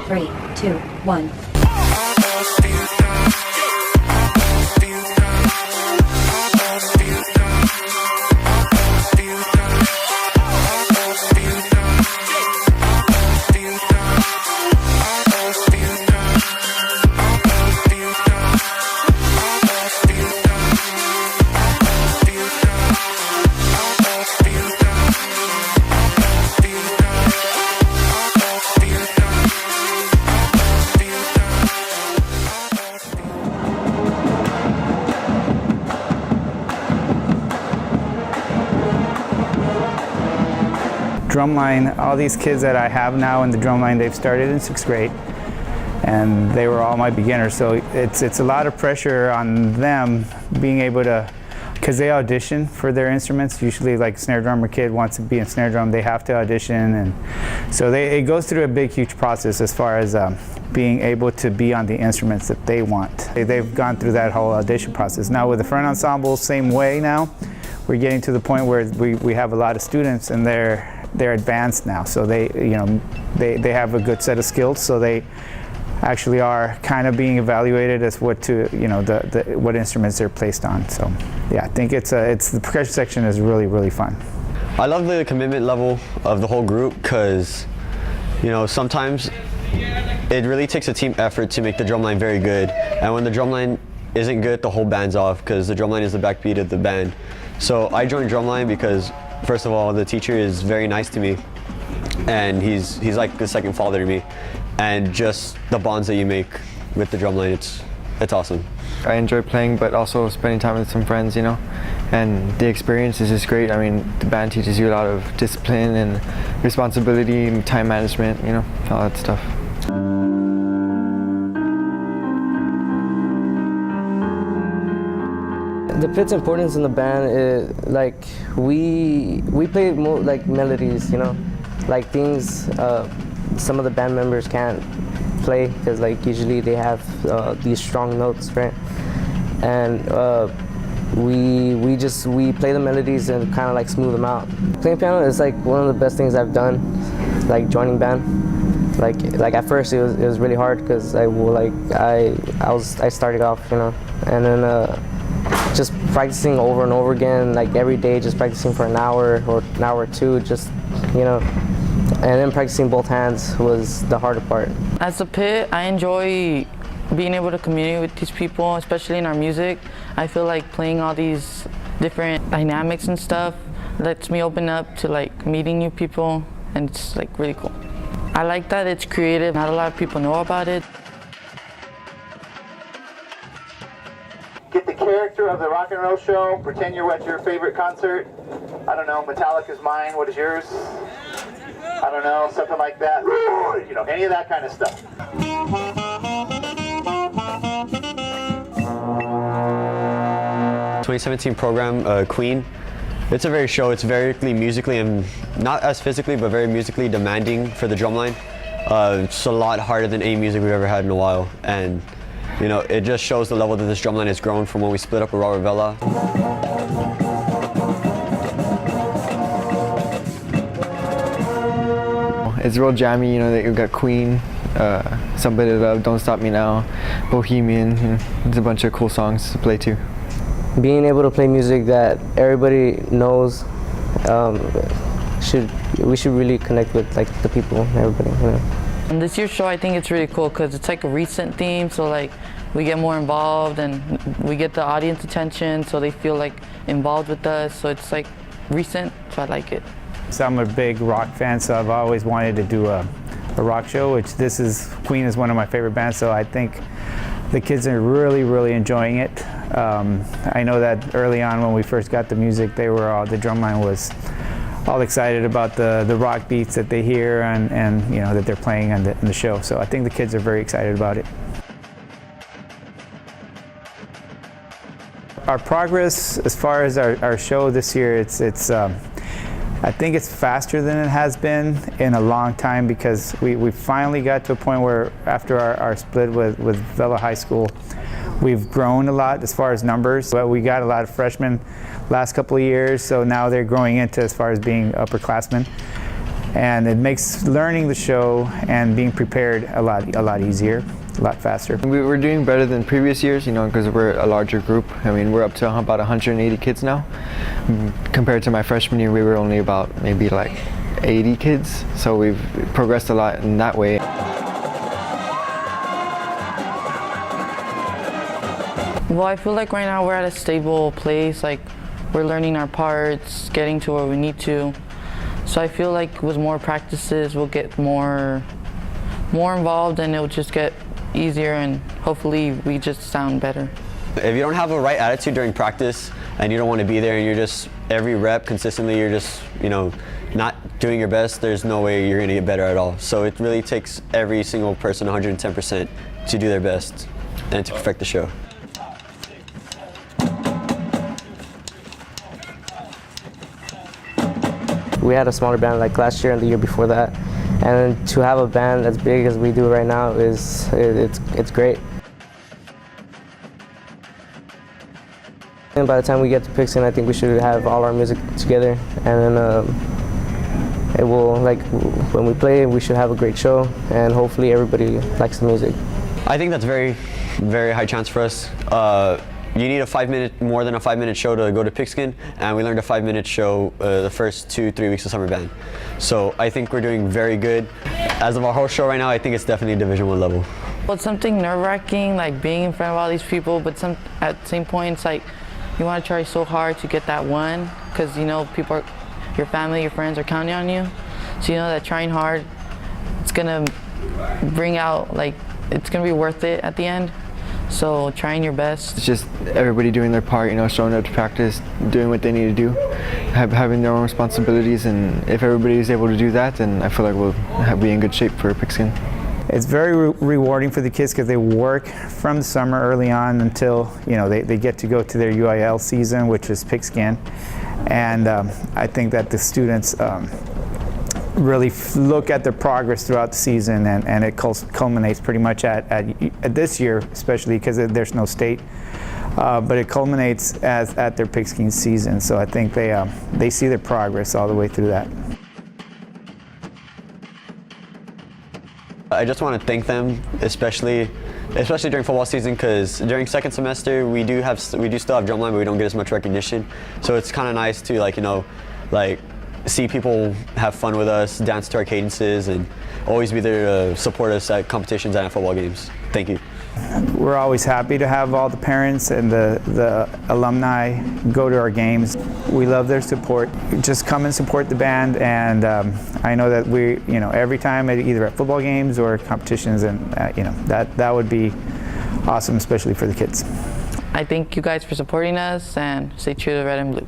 3, 2, 1. Drumline, all these kids that I have now in the drumline, they've started in 6th grade, and they were all my beginners. So it's a lot of pressure on them being able to, because they audition for their instruments. Usually, like snare drummer kid wants to be in snare drum, they have to audition, and so it goes through a big, huge process as far as being able to be on the instruments that they want. They've gone through that whole audition process. Now with the front ensemble, same way now. We're getting to the point where we have a lot of students, and they're advanced now, so they have a good set of skills, so they actually are kind of being evaluated as what what instruments they're placed on. So yeah, I think the percussion section is really fun. I love the commitment level of the whole group, because sometimes it really takes a team effort to make the drumline very good, and when the drumline isn't good, the whole band's off, because the drumline is the backbeat of the band. So I joined drumline because, first of all, the teacher is very nice to me, and he's like the second father to me, and just the bonds that you make with the drumline, it's awesome. I enjoy playing, but also spending time with some friends, and the experience is just great. I mean, the band teaches you a lot of discipline and responsibility and time management, all that stuff. The pit's importance in the band is we play more like melodies, like things some of the band members can't play, because usually they have these strong notes, right? And we play the melodies and kind of smooth them out. Playing piano is one of the best things I've done, joining band. Like at first it was really hard, because I started off, and then just practicing over and over again, every day, just practicing for an hour or an hour or two, just and then practicing both hands was the harder part. As a pit, I enjoy being able to communicate with these people, especially in our music. I feel like playing all these different dynamics and stuff lets me open up to meeting new people, and it's really cool. I like that it's creative. Not a lot of people know about it. Get the character of the rock and roll show. Pretend you're at your favorite concert. I don't know, Metallica's mine. What is yours? I don't know, something like that. Any of that kind of stuff. 2017 program, Queen. It's a very it's very musically, and not as physically, but very musically demanding for the drumline. It's a lot harder than any music we've ever had in a while, and it just shows the level that this drumline has grown from when we split up with Robert Vela. It's real jammy, that you've got Queen, Somebody to Love, Don't Stop Me Now, Bohemian. There's a bunch of cool songs to play too. Being able to play music that everybody knows, we should really connect with the people, everybody. And this year's show, I think it's really cool, because it's a recent theme, so we get more involved, and we get the audience attention, so they feel involved with us. So it's recent, so I like it. So I'm a big rock fan, so I've always wanted to do a rock show, which Queen is one of my favorite bands, so I think the kids are really enjoying it. I know that early on when we first got the music, the drumline was all excited about the rock beats that they hear and that they're playing in the show. So I think the kids are very excited about it. Our progress as far as our show this year, I think it's faster than it has been in a long time, because we finally got to a point where after our split with Vela High School, we've grown a lot as far as numbers. But we got a lot of freshmen last couple of years, so now they're growing into as far as being upperclassmen. and it makes learning the show and being prepared a lot easier, a lot faster. We're doing better than previous years, you know, because we're a larger group. I mean, we're up to about 180 kids now. Compared to my freshman year, we were only about maybe like 80 kids, so we've progressed a lot in that way. Well, I feel like right now we're at a stable place, like we're learning our parts, getting to where we need to. So I feel like with more practices, we'll get more involved, and it'll just get easier, and hopefully we just sound better. If you don't have a right attitude during practice and you don't want to be there and you're just every rep consistently, you're just, you know, not doing your best, there's no way you're going to get better at all. So it really takes every single person 110% to do their best and to perfect the show. We had a smaller band like last year and the year before that, and to have a band as big as we do right now it's great. And by the time we get to Pigskin, I think we should have all our music together, and then it will, like, when we play, we should have a great show, and hopefully everybody likes the music. I think that's very, very high chance for us. You need more than a 5-minute show to go to Pigskin, and we learned a 5-minute show the first 2-3 weeks of summer band. So I think we're doing very good. As of our whole show right now, I think it's definitely Division I level. Well, it's something nerve-wracking, like being in front of all these people, but at the same point, it's like you want to try so hard to get that one, because you know your family, your friends are counting on you. So you know that trying hard, it's gonna bring out, like, it's gonna be worth it at the end. So trying your best. It's just everybody doing their part, you know, showing up to practice, doing what they need to do, having their own responsibilities, and if everybody is able to do that, then I feel like we'll be in good shape for Pigskin. It's very rewarding for the kids because they work from the summer early on until, you know, they get to go to their UIL season, which is Pigskin, and I think that the students really look at their progress throughout the season, and it culminates pretty much at this year, especially because there's no state, but it culminates at their Pigskin season. So I think they see their progress all the way through that. I just want to thank them, especially during football season, because during second semester we do still have Drumline, but we don't get as much recognition. So it's kind of nice to, like, you know, like, see people have fun with us, dance to our cadences, and always be there to support us at competitions and at football games. Thank you. We're always happy to have all the parents and the alumni go to our games. We love their support. Just come and support the band, and I know that you know, every time either at football games or competitions, and you know, that would be awesome, especially for the kids. I thank you guys for supporting us, and stay true to red and blue.